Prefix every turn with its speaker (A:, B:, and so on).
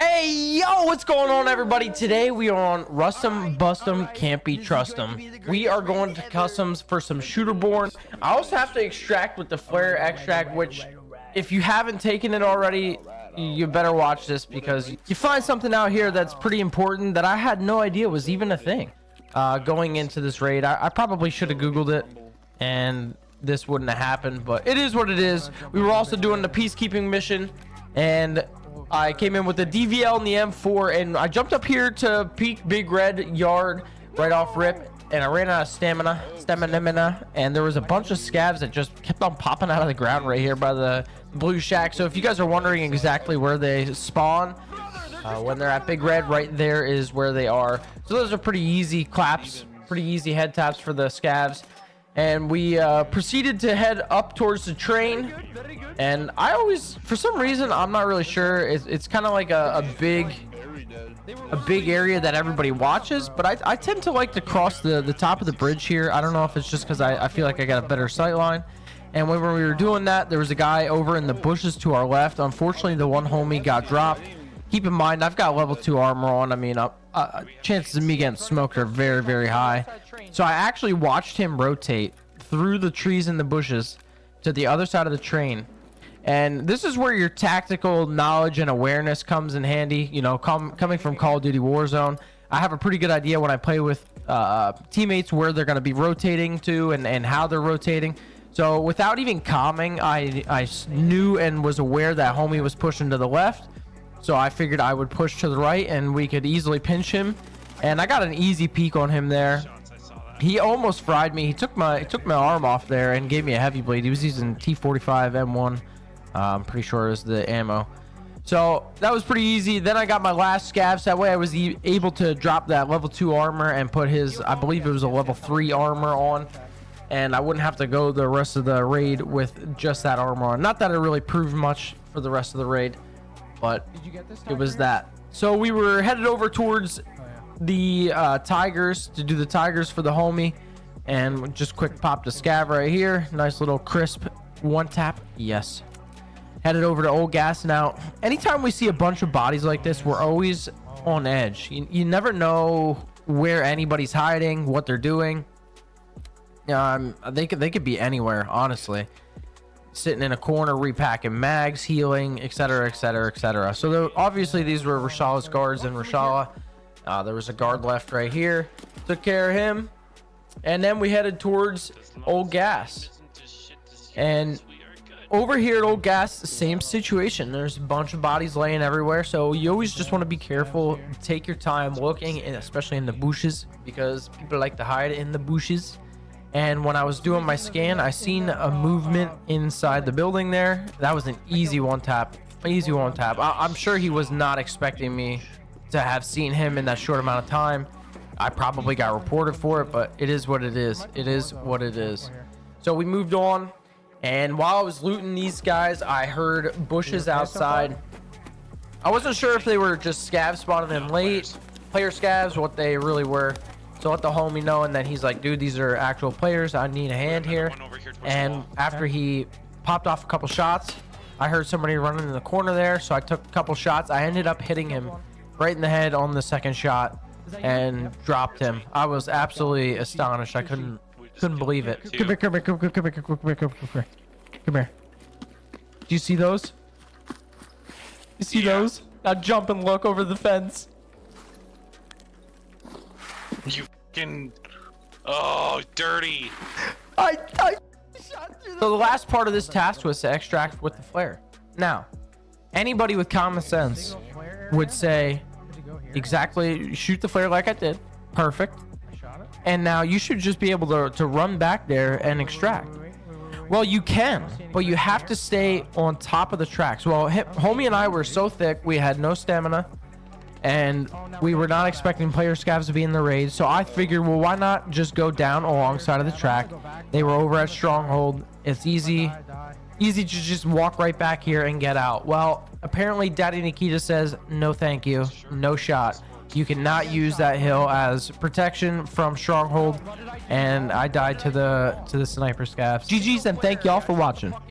A: Hey, yo, what's going on, everybody? Today we are on Rustum Bustum Can't Be Trustum. We are going to customs for some Shooterborn. I also have to extract with the Flare extract, which if you haven't taken it already, you better watch this because you find something out here that's pretty important that I had no idea was even a thing. Going into this raid, I probably should have Googled it and this wouldn't have happened, but it is what it is. We were also doing the peacekeeping mission, and I came in with the DVL and the M4, and I jumped up here to peek Big Red Yard right off rip, and I ran out of stamina, and there was a bunch of scavs that just kept on popping out of the ground right here by the blue shack. So if you guys are wondering exactly where they spawn when they're at Big Red, right there is where they are. So those are pretty easy claps, pretty easy head taps for the scavs. And we proceeded to head up towards the train, and I always, for some reason, I'm not really sure, it's kind of like a big area that everybody watches, but I tend to like to cross the top of the bridge here. I don't know if it's just because I feel like I got a better sight line. And when we were doing that, there was a guy over in the bushes to our left. Unfortunately, the one homie got dropped. Keep in mind, I've got level 2 armor on. I mean, chances of me getting smoked are very, very high. So I actually watched him rotate through the trees and the bushes to the other side of the train. And this is where your tactical knowledge and awareness comes in handy. You know, coming from Call of Duty Warzone, I have a pretty good idea when I play with teammates where they're going to be rotating to and how they're rotating. So without even calming, I knew and was aware that homie was pushing to the left. So I figured I would push to the right and we could easily pinch him. And I got an easy peek on him there. He almost fried me. He took my arm off there and gave me a heavy bleed. He was using T45 M1. I'm pretty sure is the ammo. So that was pretty easy. Then I got my last scavs. That way I was able to drop that level 2 armor and put his, I believe it was a level 3 armor on. And I wouldn't have to go the rest of the raid with just that armor on. Not that it really proved much for the rest of the raid, but it was that. So we were headed over towards the tigers to do the tigers for the homie, and just quick pop the scav right here. Nice little crisp one tap. Yes. Headed over to Old Gas. Now anytime we see a bunch of bodies like this, we're always on edge. You never know where anybody's hiding, what they're doing. They could be anywhere, honestly. Sitting in a corner repacking mags, healing, etc, etc, etc. So obviously these were Rashala's guards in Rashala. There was a guard left right here, took care of him, and then we headed towards Old Gas. And over here at Old Gas, the same situation. There's a bunch of bodies laying everywhere, so you always just want to be careful. Take your time looking, and especially in the bushes, because people like to hide in the bushes. And when I was doing my scan, I seen a movement inside the building there. That was an easy one tap. Easy one tap. I'm sure he was not expecting me to have seen him in that short amount of time. I probably got reported for it, but it is what it is. It is what it is. So we moved on, and while I was looting these guys, I heard bushes outside. I wasn't sure if they were just scavs spotted in late, player scavs, what they really were. So let the homie know, and then he's like, dude, these are actual players. I need a hand here. And after he popped off a couple shots, I heard somebody running in the corner there. So I took a couple shots. I ended up hitting him right in the head on the second shot and dropped him. I was absolutely astonished. I couldn't believe it. Come here. Do you see those? You see those? Now jump and look over the fence.
B: You fucking... Oh, dirty.
A: I shot through the... So the last part of this task was to extract with the flare. Now, anybody with common sense would say exactly, shoot the flare like I did. Perfect. And now you should just be able to run back there and extract. Well, you can, but you have to stay on top of the tracks. Well, homie and I were so thick, we had no stamina. And we were not expecting player scavs to be in the raid, so I figured, well, why not just go down alongside of the track? They were over at Stronghold. It's easy to just walk right back here and get out. Well, apparently Daddy Nikita says no thank you, no shot. You cannot use that hill as protection from Stronghold, and I died to the sniper scavs. GG's, and thank y'all for watching.